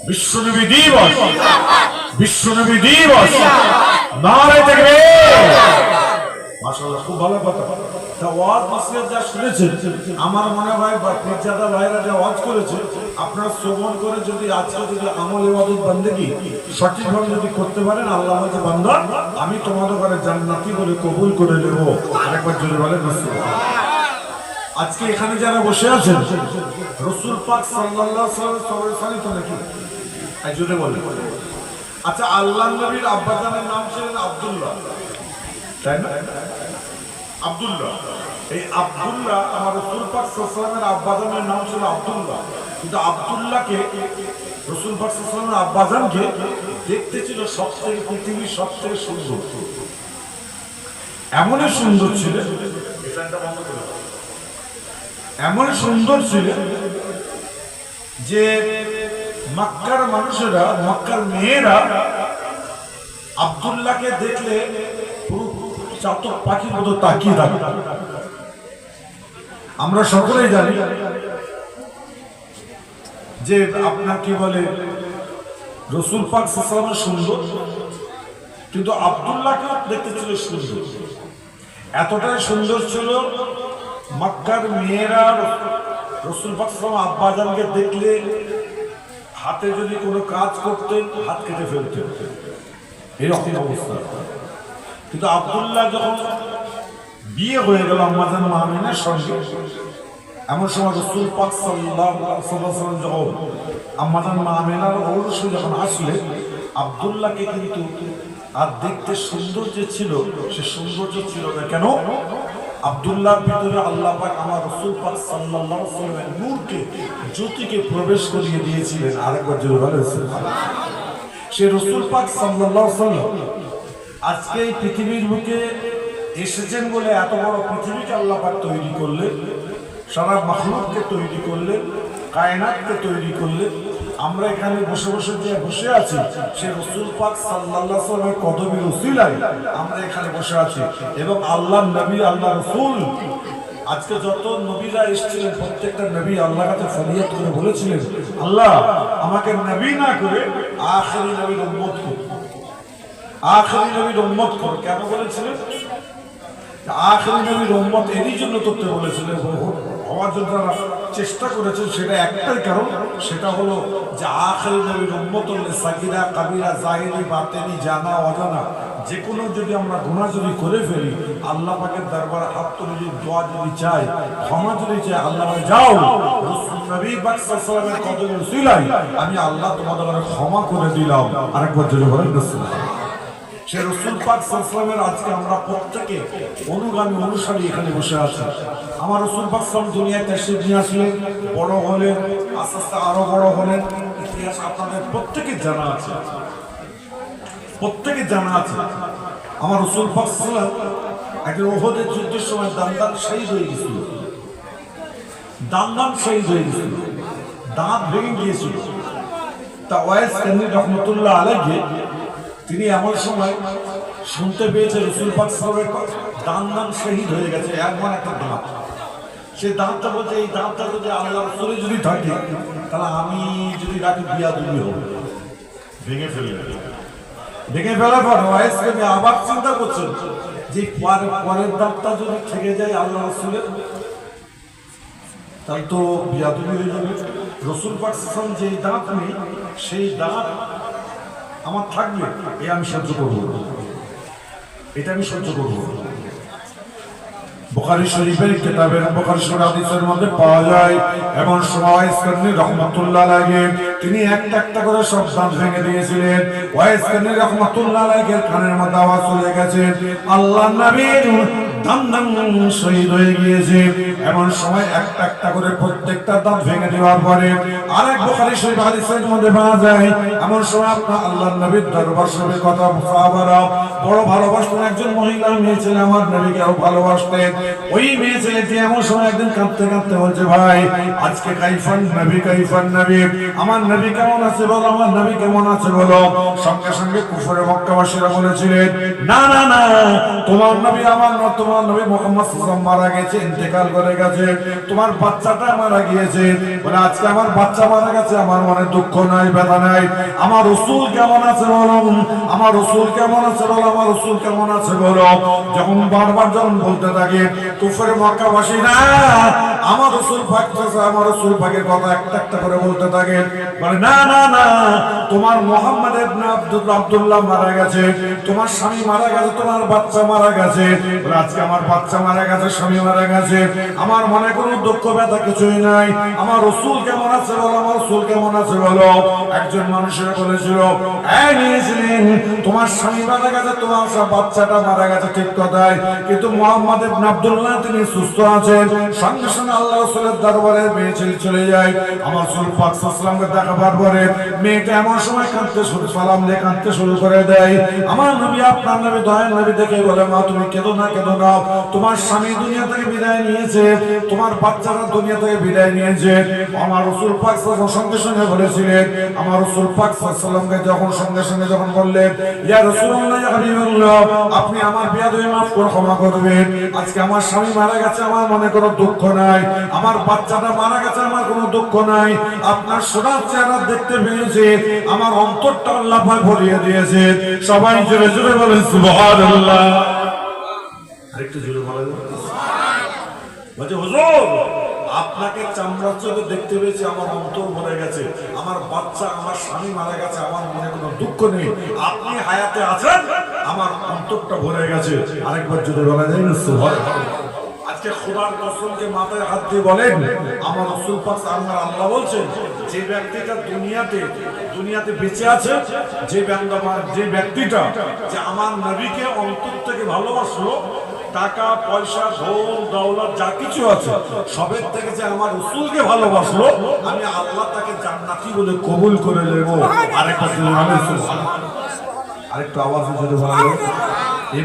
বিশ্বনবী দিবস, বিশ্বনবী দিবস, নারে তাকবীর। মাশাআল্লাহ, খুব ভালো কথা। তা ওয়াজ নসিহত যা শুনেছেন, আমার মনে হয় বা পীরজাদা ভাইরা যা ওয়াজ করেছে, আপনারা শ্রবণ করে যদি আজকে যদি আমল ইবাদত বন্দেগী সঠিকভাবে যদি করতে পারেন, আল্লাহ বলছে বান্দা আমি তোমাদের ঘরে জান্নাতি বলে কবুল করে নেব। আরেকবার জোরে বলেন সুবহানাল্লাহ। আজকে এখানে যারা বসে আছেন, রাসূল পাক সাল্লাল্লাহু আলাইহি ওয়াসাল্লাম তো নাকি জোরে বলেন। আচ্ছা, আল্লাহর নবীর আব্বাজানের নাম ছিলেন আব্দুল্লাহ, তাই না? আব্দুল্লাহ, এই আব্দুল্লাহ আমার রাসূল পাক সাল্লাল্লাহু আলাইহি ওয়াসাল্লামের আব্বাজানের নাম ছিল আব্দুল্লাহ। কিন্তু আব্দুল্লাহকে রাসূল পাক সাল্লাল্লাহু আলাইহি ওয়াসাল্লামের আব্বাজানকে দেখতে ছিল সবথেকে পৃথিবীর সবথেকে সুন্দর। এমনই সুন্দর ছিল, এমন সুন্দর ছিল যে মক্কার মানুষেরা, মক্কার মেয়েরা আব্দুল্লাহকে দেখলে চাতক পাখির মতো তাকিয়ে থাকে। আমরা সকলেই জানি যে আপনার কি বলে রাসূল পাক সাল্লাল্লাহু আলাইহি ওয়াসাল্লাম সুন্দর, কিন্তু আব্দুল্লাহকে দেখতে ছিল সুন্দর। এতটাই সুন্দর ছিল, মক্কার মেয়েরা রাসূল পাক সাল্লাল্লাহু আলাইহি ওয়াসাল্লাম আব্বাজানকে দেখলে হাতে যদি কোনো কাজ করতেন হাত কেটে ফেলতেন, এরকম অবস্থা। কিন্তু আব্দুল্লাহ যখন বিয়ে হয়ে গেল আম্মাজান মা আমিনার সঙ্গে, এমন সময় রাসূল পাক সাল্লাল্লাহু আলাইহি ওয়াসাল্লাম যখন আম্মাজান মা আমিনার ঔরসে যখন আসলে, আব্দুল্লাহকে কিন্তু আর দেখতে সুন্দর যে ছিল সে সৌন্দর্য ছিল না। কেন? আব্দুল্লাহর ভিতরে আল্লাহ পাক আমার রাসূল পাক সাল্লাল্লাহু আলাইহি ওয়াসাল্লামের নূরকে, জ্যোতিকে প্রবেশ করিয়ে দিয়েছিলেন। আরেকবার জোরে বলেন সুবহানাল্লাহ। সে রাসূল পাক সাল্লাল্লাহু আলাইহি ওয়াসাল্লাম আজকে এই পৃথিবীর বুকে এসেছেন বলে এত বড় পৃথিবীকে আল্লাহ পাক তৈরি করলেন, সারা মাখলুককে তৈরি করলেন, কায়নাতকে তৈরি করলেন। আমরা এখানে বসে বসে যে বসে আছি, সে রাসূল পাক সাল্লাল্লাহু আলাইহি ওয়াসাল্লামের কদমের উসিলায় আমরা এখানে বসে আছি। এবং আল্লাহর নবী, আল্লাহ রাসূল, আজকে যত নবীরা এসেছিলেন প্রত্যেকটা নবী আল্লাহর কাছে ফরিয়াদ করে বলেছিলেন, আল্লাহ আমাকে নবী না করে আখিরি নবীর উম্মত করো, আখিরি নবীর উম্মত করো। কেন বলেছিলেন? আখিরি নবীর উম্মত এরই জন্য করতে বলেছিলেন, হওয়ার জন্য তারা চেষ্টা করেছেন। সেটা একটাই কারণ, সেটা হলো যে আখিরি নবীর উম্মত হলে সাগীরা কাবীরা জাহিরি বাতিনি জানা অজানা যে কোনো যদি আমরা গুনাহ যদি করে ফেলি, আল্লাহ পাকের দরবারে হাত তুলে যদি দোয়া যদি চাই, ক্ষমা যদি চাই, আল্লাহ বলে যাও রাসূল নবী পাক সাল্লাল্লাহু আলাইহি ওয়াসাল্লামের কদমের উসিলায় আমি আল্লাহ তোমাদের ক্ষমা করে দিলাম। আরেকবার জোরে বলেন রাসূলুল্লাহ। সে রাসূল পাক সাল্লাল্লাহু আলাইহি ওয়াসাল্লামের আজকে আমরা প্রত্যেকে অনুগামী অনুসারী এখানে বসে আছি। আমার রাসূল পাক সাল্লাল্লাহু আলাইহি ওয়াসাল্লাম দুনিয়ায় তাশরীফ নিয়ে আসলেন, বড় হলেন, আস্তে আস্তে আরো বড় হলেন। ইতিহাস আপনাদের প্রত্যেকের জানা আছে, প্রত্যেকের জানা আছে। আমার রাসূল পাক সাল্লাল্লাহু আলাইহি ওয়াসাল্লাম একদিন উহুদের যুদ্ধের সময় দান্দান শহীদ হয়ে গেছিল, দান্দান শহীদ হয়ে গেছিল, দাঁত ভেঙে গিয়েছিল। তা ওয়াইস কারনী রাহমাতুল্লাহ আলাইহি তিনি এমন সময় শুনতে পেয়েছে রাসূল পাক সাল্লাল্লাহু আলাইহি ওয়াসাল্লাম দান্দান শহীদ হয়ে গেছে, এমন একটা দাঁত। সে দাঁতটা বলছে এই দাঁতটা যদি আল্লাহ রাসূলের যদি থাকে তাহলে আমি যদি রাখি বিয়াদবি হবে, ভেঙে ফেলবে। ভেঙে ফেলার পর ওয়াইস কারনী আবার চিন্তা করছেন যে পরের দাঁতটা যদি থেকে যায় আল্লাহ রাসূলের, তাহলে তো বিয়াদবি হয়ে যাবে। রাসূল পাক সাল্লাল্লাহু আলাইহি ওয়াসাল্লাম যেই দাঁত নেই সেই দাঁত আমার থাকবে, এই আমি সহ্য করবো, এটা আমি সহ্য করবো। বুখারী শরীফের কিতাবের বুখারী শরীফ হাদিসের মধ্যে পাওয়া যায় এমন সময় ওয়াইস কারনী রাহমাতুল্লাহ আলাইহি তিনি একটা একটা করে সব দাঁত ভেঙে দিয়েছিলেন। ওয়াইস কারনী রাহমাতুল্লাহ আলাইহির কানের মধ্যে আওয়াজ চলে গেছে, আল্লাহর নবীর দান্দান শহীদ হয়ে গিয়েছে। এমন সময় একটা একটা করে প্রত্যেকটা দাঁত ভেঙে দেওয়ার পরে আরেক বুখারী শরীফ হাদিসের মধ্যে পাওয়া যায় এমন সময় আপনার আল্লাহর নবীর দরবার শরীফের কথা সাহাবারা বড় ভালোবাসতেন। একজন মহিলা মেয়ে ছেলে আমার নবীকেও ভালোবাসতেন। ওই মেয়ে ছেলেটি এমন সময় একদিন কাঁদতে কাঁদতে বলছে, ভাই আজকে কাইফান নবী, কাইফান নবী, আমার নবী কেমন আছে বলো, আমার নবী কেমন আছে বলো। সঙ্গে সঙ্গে কুফরে মক্কাবাসীরা বলেছিলেন, না না না, তোমার নবী আমার নয়, তোমার তোমার নবী মুহাম্মদ সাল্লাল্লাহু আলাইহি ওয়াসাল্লাম মারা গেছে, ইন্তেকাল করে গেছে, তোমার বাচ্চাটা মারা গিয়েছে। বলে আজকে আমার বাচ্চা মারা গেছে, আমার মনে দুঃখ নাই, ব্যথা নাই। আমার রাসূল কেমন আছে বলো, আমার রাসূল কেমন আছে বলো, আমার রাসূল কেমন আছে বলো। যখন বারবার যখন বলতে থাকে কুফরে মক্কাবাসী না আমার রাসূল পাক, আমার রাসূল পাকের কথা একটা একটা করে বলতে থাকে। বলে না না না, তোমার মুহাম্মদ ইবনে আব্দুল্লাহ মারা গেছে, তোমার স্বামী মারা গেছে, তোমার বাচ্চা মারা গেছে। বলে আজকে আমার বাচ্চা মারা গেছে, স্বামী মারা গেছে, আমার মনে কোনো দুঃখ ব্যথা কিছুই নাই। আমার রাসূল কেমন আছে বলো, আমার রাসূল কেমন আছে বলো। একজন মানুষের বলেছিল, এই নিয়েছিলেন তোমার স্বামী মারা গেছে, তোমার বাচ্চাটা মারা গেছে, ঠিক কথাই, কিন্তু মুহাম্মদ ইবনে আব্দুল্লাহ তিনি সুস্থ আছেন। সঙ্গে সঙ্গে আল্লাহ রাসূলের দরবারে মেয়ে চলে যায়। আমার রাসূল পাক সাল্লাল্লাহু আলাইহি ওয়াসাল্লামকে দেখাবার পরে মেয়েটা এমন সময় কাঁদতে শুরু, সালাম দিয়ে কাঁদতে শুরু করে দেয়। আমার নবী, আপনার নবী, দয়ার নবী দেখে বলে, মা তুমি কেঁদো না, কেঁদো না, তোমার স্বামী দুনিয়া থেকে বিদায় নিয়েছে, তোমার বাচ্চারা দুনিয়া থেকে বিদায় নিয়েছে। আমার রাসূল পাক সাল্লাল্লাহু আলাইহি ওয়াসাল্লাম সঙ্গে সঙ্গে বলেছিলেন, আমার রাসূল পাক সাল্লাল্লাহু আলাইহি ওয়াসাল্লামকে যখন সঙ্গে সঙ্গে যখন বললেন, ইয়া রাসূলুল্লাহ, ইয়া হাবিবাল্লাহ, আপনি আমার বিয়াদবি মাফ করে ক্ষমা করবেন। আজকে আমার স্বামী মারা গেছে, আমার মনে কোনো দুঃখ নাই, আমার বাচ্চাটা মারা গেছে, আমার কোনো দুঃখ নাই, আপনার সোনার চেহারা দেখতে পেয়েছে, আমার অন্তরটা আল্লাহ পাক ভরিয়ে দিয়েছে। সবাই জোরে জোরে বলেন সুবহানাল্লাহ। আরেকটু জোরে বলেন বলছে, হুজুর আপনাকে চামড়ার চোখে দেখতে পেয়েছি, আমার অন্তর ভরে গেছে, আমার বাচ্চা, আমার স্বামী মারা গেছে, আমার মনে কোনো দুঃখ নেই, আপনি হায়াতে আছেন, আমার অন্তরটা ভরে গেছে। আরেকবার যদি বলা যায় না সুবহানাল্লাহ। আজকে খোদার কসমকে মাথায় হাত দিয়ে বলেন, আমার রাসূল পাক আমার আল্লাহ বলছেন, যে ব্যক্তিটা দুনিয়াতে বেঁচে আছে, যে ব্যক্তিটা যে আমার নবীকে অন্তর থেকে ভালোবাসলো, টাকা পয়সা ধন দৌলত যা কিছু আছে সবের থেকে যে আমার রাসূলকে ভালোবাসলো, আমি আল্লাহ তাকে জান্নাতি বলে কবুল করে নেব। আরেকটা আওয়াজ যদি বলা